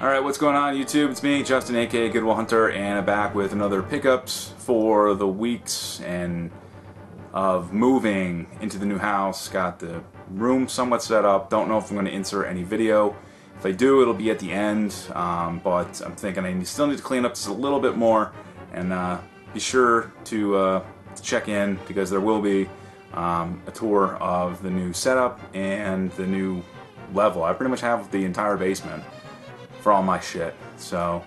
Alright, what's going on YouTube? It's me, Justin, aka Good Will Hunter, and I'm back with another pickups for the weeks and of moving into the new house. Got the room somewhat set up. Don't know if I'm going to insert any video. If I do, it'll be at the end, but I'm thinking I still need to clean up just a little bit more, and be sure to check in, because there will be a tour of the new setup and the new level. I pretty much have the entire basement for all my shit. So,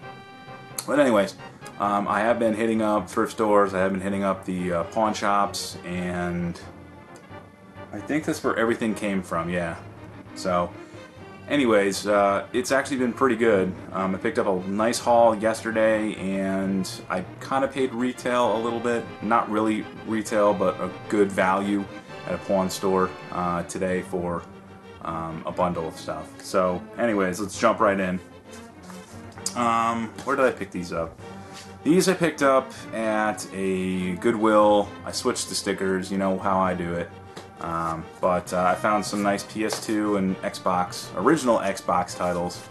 but anyways, I have been hitting up thrift stores. I have been hitting up the pawn shops, and I think that's where everything came from. Yeah. So, anyways, it's actually been pretty good. I picked up a nice haul yesterday, and I kind of paid retail a little bit. Not really retail, but a good value at a pawn store today for a bundle of stuff. So, anyways, let's jump right in. Where did I pick these up? These I picked up at a Goodwill. I switched the stickers, you know how I do it. But I found some nice PS2 and Xbox, original Xbox titles.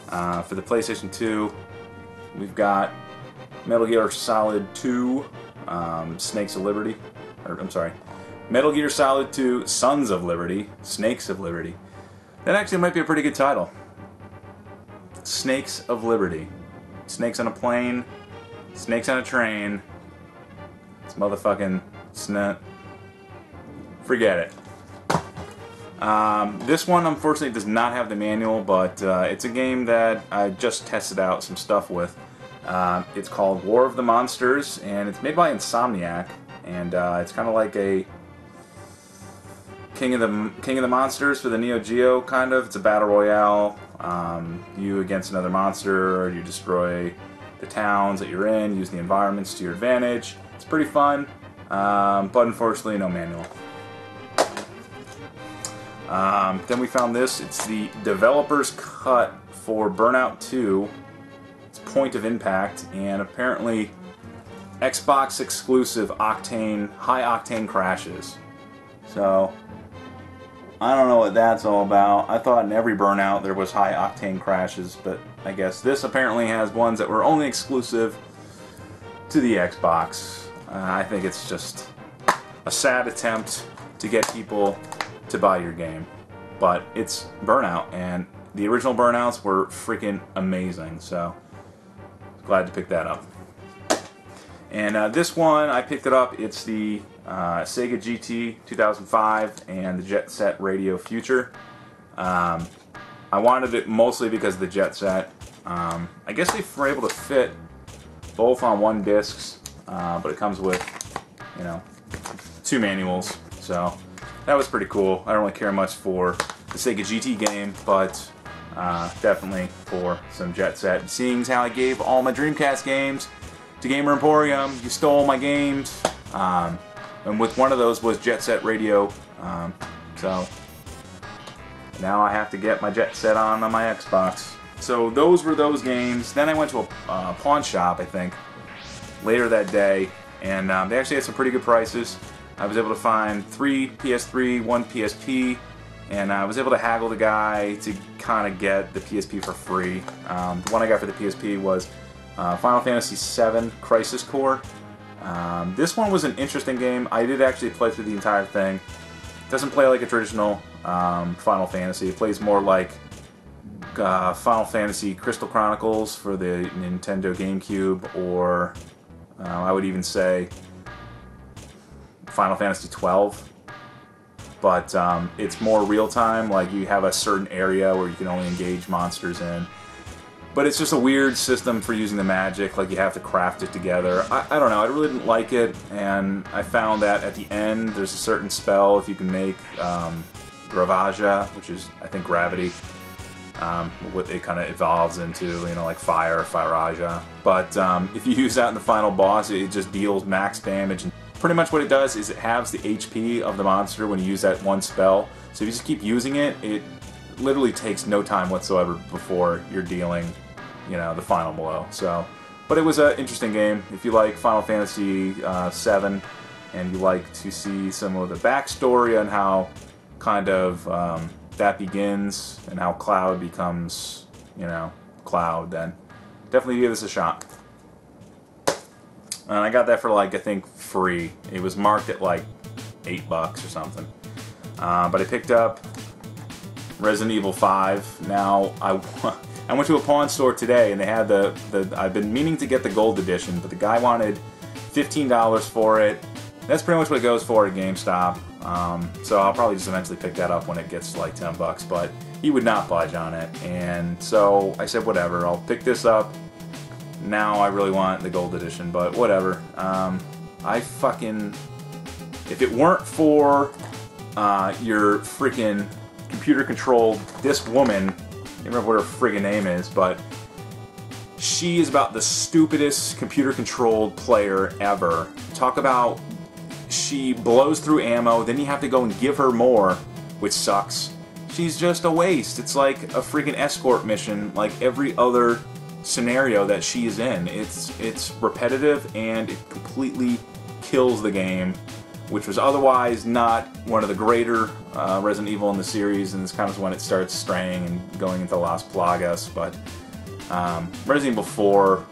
For the PlayStation 2, we've got Metal Gear Solid 2, Snakes of Liberty. Or, I'm sorry, Metal Gear Solid 2, Sons of Liberty, Snakes of Liberty. That actually might be a pretty good title. Snakes of Liberty. Snakes on a plane, snakes on a train. It's motherfucking snot. Forget it. This one unfortunately does not have the manual, but it's a game that I just tested out some stuff with. It's called War of the Monsters, and it's made by Insomniac, and it's kind of like a King of the Monsters for the Neo Geo, kind of. It's a battle royale. You against another monster, or you destroy the towns that you're in, use the environments to your advantage. It's pretty fun, but unfortunately no manual. Then we found this. It's the developer's cut for Burnout 2. It's Point of Impact, and apparently Xbox exclusive octane, high octane crashes. So I don't know what that's all about. I thought in every Burnout there was high octane crashes, but I guess this apparently has ones that were only exclusive to the Xbox. I think it's just a sad attempt to get people to buy your game. But it's Burnout, and the original Burnouts were freaking amazing, so glad to pick that up. And this one, I picked it up. It's the Sega GT 2005 and the Jet Set Radio Future. I wanted it mostly because of the Jet Set. I guess they were able to fit both on one disc, but it comes with, you know, 2 manuals. So that was pretty cool. I don't really care much for the Sega GT game, but definitely for some Jet Set. Seeing as how I gave all my Dreamcast games to Gamer Emporium, you stole my games. And with one of those was Jet Set Radio, so now I have to get my Jet Set on my Xbox. So those were those games. Then I went to a pawn shop, I think, later that day, and they actually had some pretty good prices. I was able to find 3 PS3, 1 PSP, and I was able to haggle the guy to kind of get the PSP for free. The one I got for the PSP was Final Fantasy VII Crisis Core. This one was an interesting game. I did actually play through the entire thing. It doesn't play like a traditional Final Fantasy. It plays more like Final Fantasy Crystal Chronicles for the Nintendo GameCube, or I would even say Final Fantasy XII. But it's more real-time. Like, you have a certain area where you can only engage monsters in. But it's just a weird system for using the magic, like you have to craft it together. I don't know, I really didn't like it, and I found that at the end there's a certain spell if you can make Gravaja, which is, I think, gravity. What it kind of evolves into, you know, like fire, Firaja. But if you use that in the final boss, it just deals max damage. And pretty much what it does is it halves the HP of the monster when you use that one spell. So if you just keep using it, it literally takes no time whatsoever before you're dealing, you know, the final blow. So, but it was an interesting game. If you like Final Fantasy VII and you like to see some of the backstory on how kind of that begins and how Cloud becomes, you know, Cloud, then definitely give this a shot. And I got that for like, I think, free. It was marked at like $8 or something. But I picked up Resident Evil 5. Now, I went to a pawn store today and they had I've been meaning to get the gold edition, but the guy wanted $15 for it. That's pretty much what it goes for at GameStop. So I'll probably just eventually pick that up when it gets to like $10, but he would not budge on it. And so I said, whatever, I'll pick this up. Now I really want the gold edition, but whatever. If it weren't for your freaking computer-controlled disc woman, I can't remember what her friggin' name is, but she is about the stupidest computer-controlled player ever. Talk about, she blows through ammo, then you have to go and give her more, which sucks. She's just a waste. It's like a freaking escort mission, like every other scenario that she's in. It's repetitive and it completely kills the game, which was otherwise not one of the greater Resident Evil in the series, and this kind of when it starts straying and going into Las Plagas. But Resident Evil 4,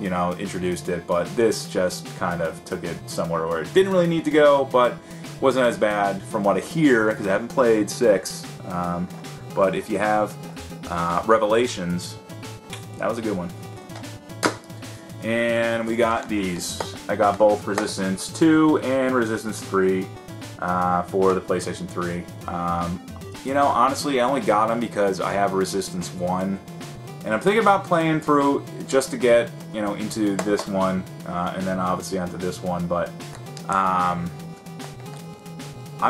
you know, introduced it, but this just kind of took it somewhere where it didn't really need to go, but wasn't as bad from what I hear, because I haven't played 6. But if you have Revelations, that was a good one. And we got these. I got both Resistance 2 and Resistance 3 for the PlayStation 3. You know, honestly, I only got them because I have Resistance 1. And I'm thinking about playing through just to get, you know, into this one, and then obviously onto this one, but I'm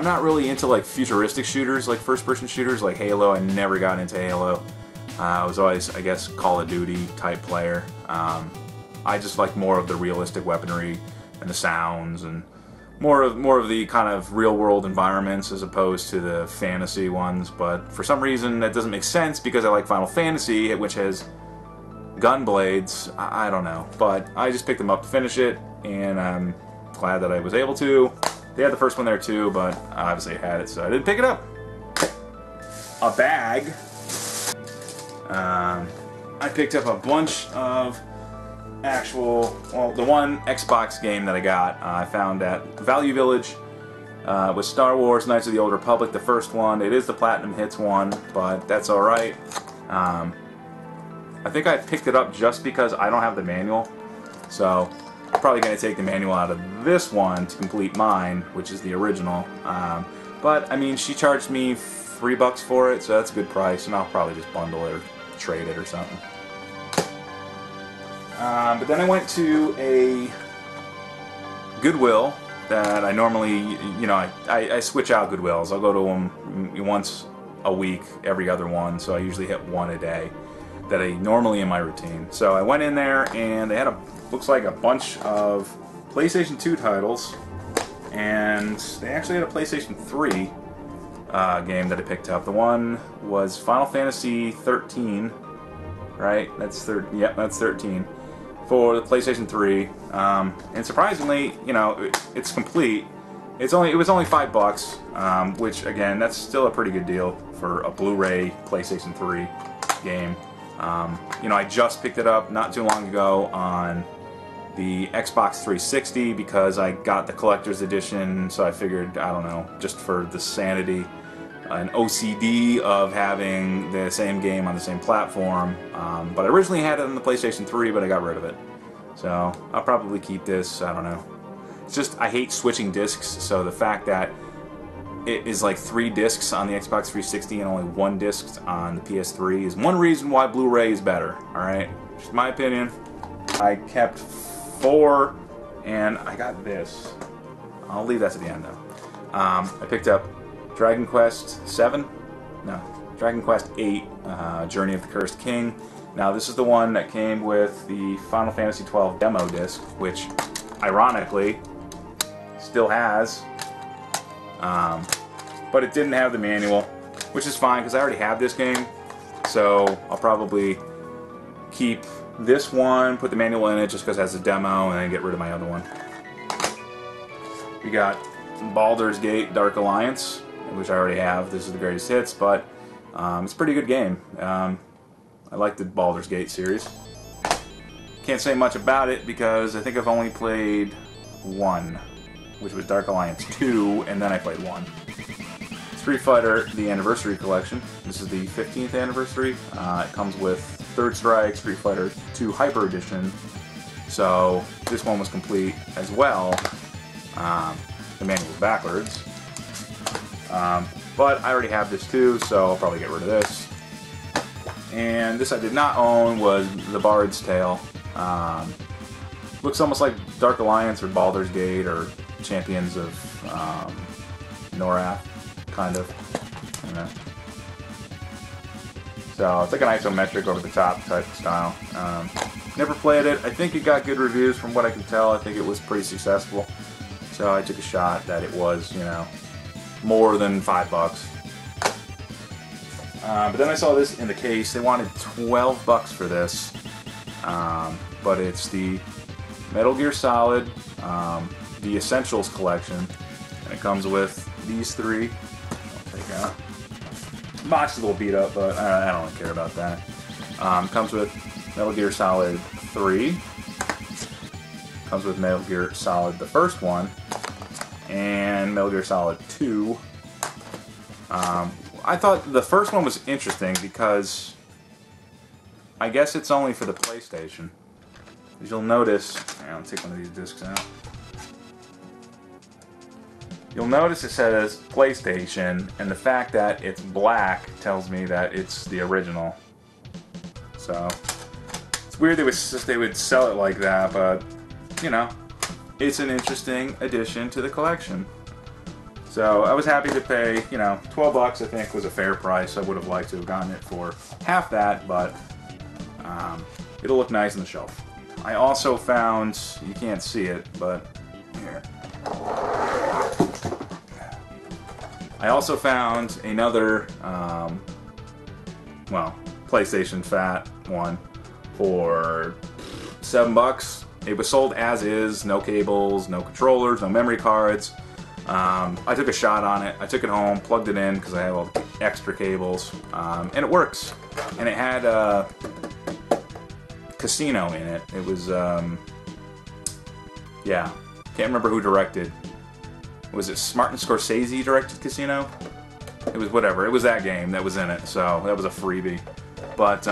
not really into like futuristic shooters, like first-person shooters, like Halo. I never got into Halo. I was always, I guess, Call of Duty type player. I just like more of the realistic weaponry and the sounds, and more of the kind of real-world environments as opposed to the fantasy ones. But for some reason that doesn't make sense because I like Final Fantasy, which has gun blades. I don't know, but I just picked them up to finish it, and I'm glad that I was able to. They had the first one there too, but obviously I had it, so I didn't pick it up. A bag. I picked up a bunch of the one Xbox game that I got, I found at Value Village, was Star Wars Knights of the Old Republic, the first one. It is the Platinum Hits one, but that's alright. I think I picked it up just because I don't have the manual, so I'm probably going to take the manual out of this one to complete mine, which is the original. But, I mean, she charged me $3 for it, so that's a good price, and I'll probably just bundle it or trade it or something. But then I went to a Goodwill that I normally, you know, I switch out Goodwills. I'll go to them once a week, every other one, so I usually hit one a day that I normally in my routine. So I went in there and they had looks like a bunch of PlayStation 2 titles, and they actually had a PlayStation 3 game that I picked up. The one was Final Fantasy 13, right? That's yep, that's 13. For the PlayStation 3, and surprisingly, you know, it's complete. It was only $5, which again, that's still a pretty good deal for a Blu-ray PlayStation 3 game. You know, I just picked it up not too long ago on the Xbox 360 because I got the collector's edition, so I figured, I don't know, just for the sanity, an OCD of having the same game on the same platform. But I originally had it on the PlayStation 3, but I got rid of it. So I'll probably keep this, I don't know. It's just, I hate switching discs, so the fact that it is like 3 discs on the Xbox 360 and only 1 disc on the PS3 is one reason why Blu-ray is better, alright? Just my opinion. I kept 4, and I got this. I'll leave that to the end though. I picked up Dragon Quest 7? No, Dragon Quest 8, Journey of the Cursed King. Now this is the one that came with the Final Fantasy 12 demo disc, which ironically still has, but it didn't have the manual, which is fine because I already have this game, so I'll probably keep this one, put the manual in it just because it has a demo, and then get rid of my other one. We got Baldur's Gate Dark Alliance. which I already have. This is the greatest hits, but it's a pretty good game. I like the Baldur's Gate series. Can't say much about it because I think I've only played one, which was Dark Alliance 2, and then I played 1. Street Fighter, the Anniversary Collection. This is the 15th anniversary. It comes with Third Strike, Street Fighter 2 Hyper Edition. So this one was complete as well. The manual's backwards. But I already have this too, so I'll probably get rid of this. And this I did not own was The Bard's Tale. Looks almost like Dark Alliance or Baldur's Gate or Champions of Norath, kind of. You know. So it's like an isometric over-the-top type of style. Never played it. I think it got good reviews from what I can tell. I think it was pretty successful. So I took a shot that it was, you know, more than $5. But then I saw this in the case. They wanted $12 for this. But it's the Metal Gear Solid, the Essentials Collection. And it comes with these 3. I'll take out. The box is a little beat up, but I don't really care about that. Comes with Metal Gear Solid 3. Comes with Metal Gear Solid, the first one. And Metal Gear Solid 2. I thought the first one was interesting because I guess it's only for the PlayStation. As you'll notice, I'll take one of these discs out. You'll notice it says PlayStation, and the fact that it's black tells me that it's the original. So it's weird they would sell it like that, but you know, it's an interesting addition to the collection. So I was happy to pay, you know, $12 I think was a fair price. I would have liked to have gotten it for half that, but it'll look nice on the shelf. I also found, you can't see it, but here. I also found another, well, PlayStation Fat one for $7. It was sold as is, no cables, no controllers, no memory cards. I took a shot on it. I took it home, plugged it in because I have all the extra cables, and it works. And it had Casino in it. It was, yeah, can't remember who directed. Was it Martin Scorsese directed Casino? It was whatever. It was that game that was in it, so that was a freebie. But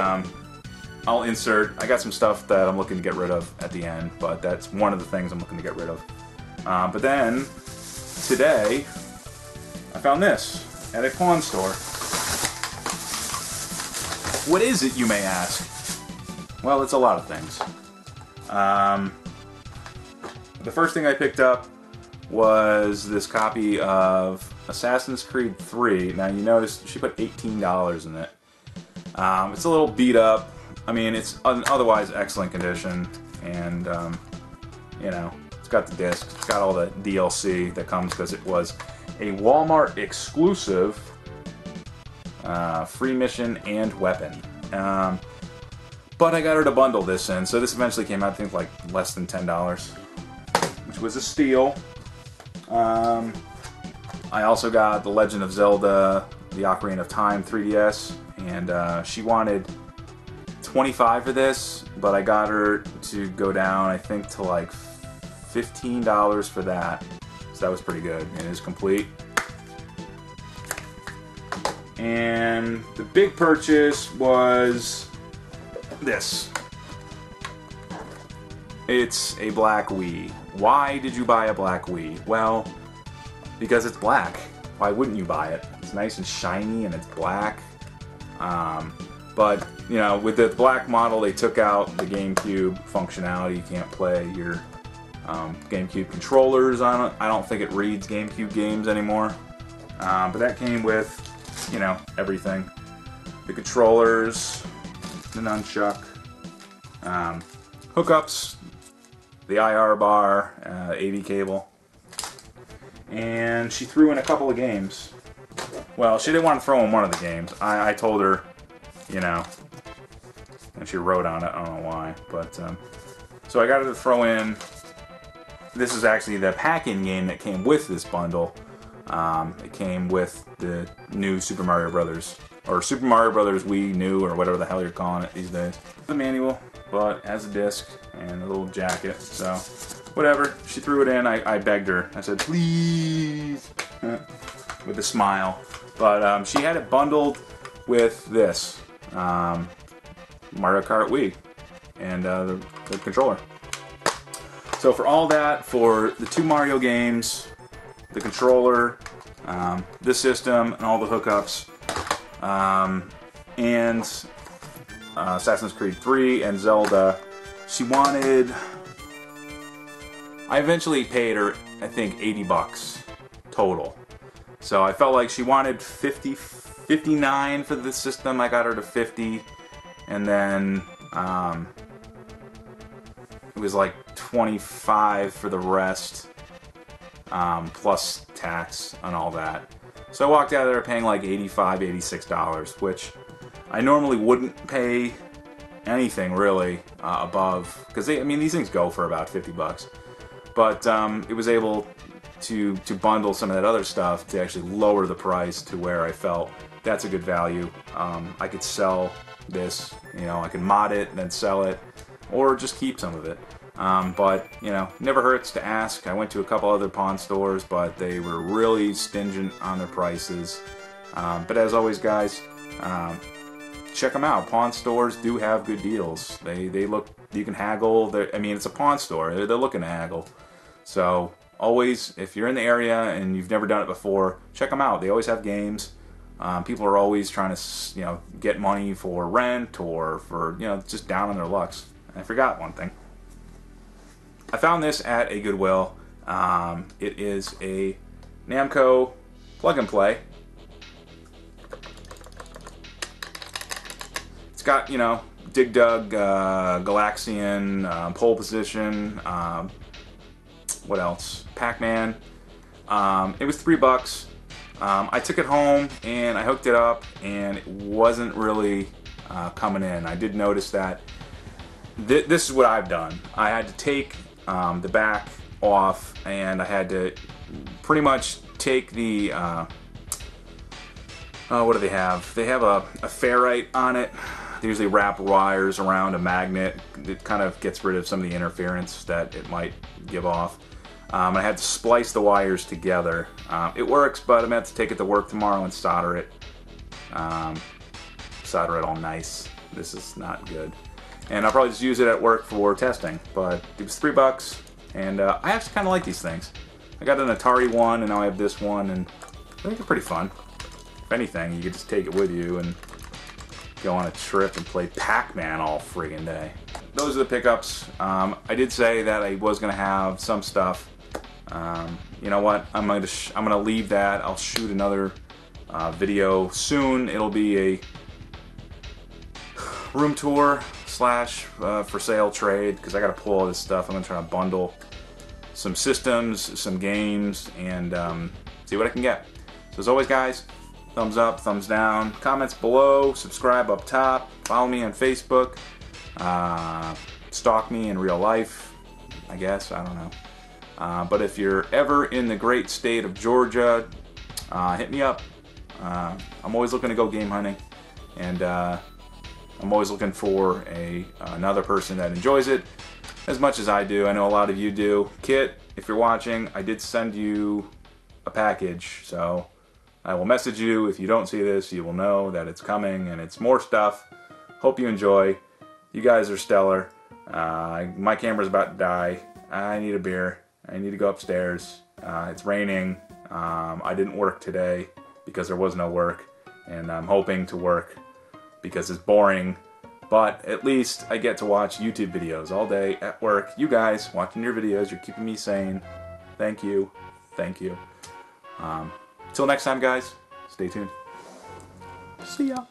I'll insert. I got some stuff that I'm looking to get rid of at the end, but that's one of the things I'm looking to get rid of. But then today I found this at a pawn store. What is it, you may ask? Well, it's a lot of things. The first thing I picked up was this copy of Assassin's Creed 3. Now you notice she put $18 in it. It's a little beat up. I mean, it's an otherwise excellent condition, and you know, it's got the disc, it's got all the DLC that comes because it was a Walmart exclusive, free mission and weapon. But I got her to bundle this in, so this eventually came out, I think, like less than $10, which was a steal. I also got The Legend of Zelda, The Ocarina of Time 3DS, and she wanted $25 for this, but I got her to go down, I think, to like $15 for that. So that was pretty good. It is complete. And the big purchase was this. It's a black Wii. Why did you buy a black Wii? Well, because it's black. Why wouldn't you buy it? It's nice and shiny and it's black. But, you know, with the black model, they took out the GameCube functionality. You can't play your GameCube controllers on it. I don't think it reads GameCube games anymore. But that came with, you know, everything. The controllers, the nunchuck, hookups, the IR bar, AV cable. And she threw in a couple of games. Well, she didn't want to throw in one of the games. I told her, you know, and she wrote on it, I don't know why, but, so I got her to throw in, this is actually the pack-in game that came with this bundle, It came with the new Super Mario Brothers, or Super Mario Brothers Wii New, or whatever the hell you're calling it these days. The manual, but as a disc and a little jacket, so whatever. She threw it in. I begged her. I said, please, with a smile. But she had it bundled with this Mario Kart Wii and the controller. So for all that, for the 2 Mario games, the controller, this system, and all the hookups, and Assassin's Creed 3 and Zelda, she wanted... I eventually paid her, I think, 80 bucks total. So I felt like she wanted 59 for the system. I got her to 50, and then it was like 25 for the rest, plus tax and all that. So I walked out of there paying like $85, $86, which I normally wouldn't pay anything really above, because I mean, these things go for about 50 bucks. But it was able to bundle some of that other stuff to actually lower the price to where I felt that's a good value. I could sell this, you know, I could mod it and then sell it, or just keep some of it. But, you know, never hurts to ask. I went to a couple other pawn stores, but they were really stingent on their prices. But as always, guys, check them out. Pawn stores do have good deals. They look, you can haggle. I mean, it's a pawn store. They're looking to haggle. So always, if you're in the area and you've never done it before, check them out. They always have games. People are always trying to, you know, get money for rent or for, you know, just down on their lucks. I forgot one thing. I found this at a Goodwill. It is a Namco plug and play. It's got, you know, Dig Dug, Galaxian, Pole Position, what else? Pac-Man. It was $3. I took it home and I hooked it up, and it wasn't really coming in. I did notice that. This is what I've done. I had to take the back off, and I had to pretty much take the what do they have? They have a ferrite on it. They usually wrap wires around a magnet. It kind of gets rid of some of the interference that it might give off. I had to splice the wires together. It works, but I'm going to have to take it to work tomorrow and solder it. Solder it all nice. This is not good. And I'll probably just use it at work for testing. But it was $3, and I actually kind of like these things. I got an Atari one, and now I have this one, and I think they're pretty fun. If anything, you could just take it with you and go on a trip and play Pac-Man all friggin' day. Those are the pickups. I did say that I was gonna have some stuff. You know what? I'm gonna leave that. I'll shoot another video soon. It'll be a room tour slash for sale trade, because I gotta pull all this stuff. I'm gonna try to bundle some systems, some games, and see what I can get. So as always, guys, thumbs up, thumbs down, comments below, subscribe up top, follow me on Facebook, stalk me in real life, I guess, I don't know. But if you're ever in the great state of Georgia, hit me up. I'm always looking to go game hunting, and I'm always looking for another person that enjoys it as much as I do. I know a lot of you do. Kit, if you're watching, I did send you a package, so I will message you. If you don't see this, you will know that it's coming, and it's more stuff. Hope you enjoy. You guys are stellar. My camera's about to die. I need a beer. I need to go upstairs. It's raining. I didn't work today because there was no work, and I'm hoping to work because it's boring, but at least I get to watch YouTube videos all day at work. You guys watching your videos, you're keeping me sane. Thank you. Thank you. Till next time, guys, stay tuned. See ya.